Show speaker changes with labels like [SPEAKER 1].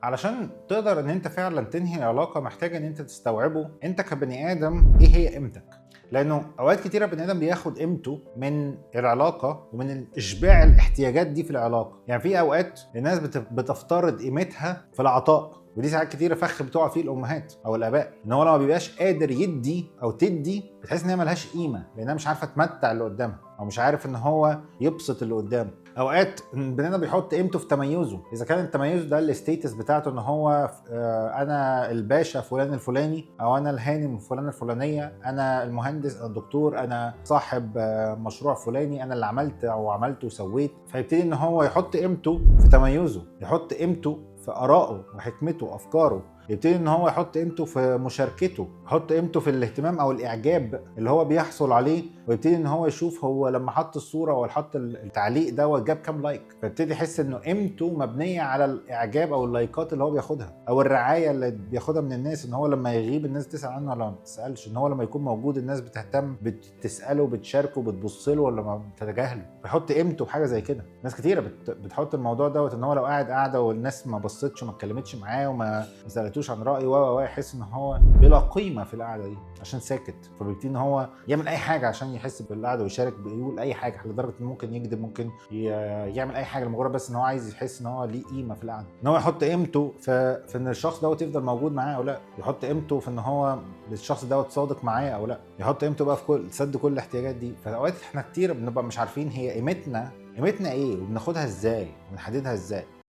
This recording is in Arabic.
[SPEAKER 1] علشان تقدر ان انت فعلا تنهي العلاقه محتاج ان انت تستوعبه انت كبني ادم ايه هي قيمتك. لانه اوقات كتيره بني ادم بياخد قيمته من العلاقه ومن اشباع الاحتياجات دي في العلاقه. يعني في اوقات الناس بتفترض قيمتها في العطاء، ودي ساعات كتيره فخ بتقع فيه الامهات او الاباء، ان هو لما بيبقاش قادر يدي او تدي بتحس ان هي ملهاش قيمه لانها مش عارفه تمتع اللي قدامها او مش عارف ان هو يبسط اللي قدامه. اوقات البني ادم بيحط قيمته في تميزه، اذا كان التميز ده الستيتس بتاعته ان هو انا الباشا فلان الفلاني، او انا الهانم فلان الفلانيه، انا المهندس، انا الدكتور، انا صاحب مشروع فلاني، انا اللي عملت او عملت وسويت. فيبتدي ان هو يحط قيمته في تميزه، يحط قيمته في آرائه وحكمته وأفكاره، يبتدي ان هو يحط قيمته في مشاركته، يحط قيمته في الاهتمام او الاعجاب اللي هو بيحصل عليه، ويبتدي ان هو يشوف هو لما حط الصوره ولا حط التعليق ده جاب كام لايك، فيبتدي يحس انه قيمته مبنيه على الاعجاب او اللايكات اللي هو بياخدها او الرعايه اللي بياخدها من الناس، ان هو لما يغيب الناس تسال عنه ولا ما بتسالش، ان هو لما يكون موجود الناس بتهتم بتساله بتشاركه بتبص له ولا ما بتتجاهله، بيحط قيمته بحاجه زي كده. ناس كتيره بتحط الموضوع دوت ان هو لو قاعد قاعده والناس ما بصتش وما اتكلمتش معاه وما سالتوش عن رايه يحس ان هو بلا قيمه في القعده دي عشان ساكت، فبيبتدي ان هو يعمل اي حاجه عشان يحس بالقعده ويشارك، بيقول اي حاجه لدرجه انه ممكن يكذب، ممكن يعمل اي حاجه لمجرد بس ان هو عايز يحس ان هو ليه قيمه في القعده، ان هو يحط قيمته في ان الشخص دوت يفضل موجود معاه او لا، يحط قيمته في ان هو الشخص دوت صادق معاه او لا، يحط قيمته بقى في سد كل الاحتياجات دي. فاوقات احنا كتير بنبقى مش عارفين هي قيمتنا ايه وبناخدها ازاي ونحددها ازاي.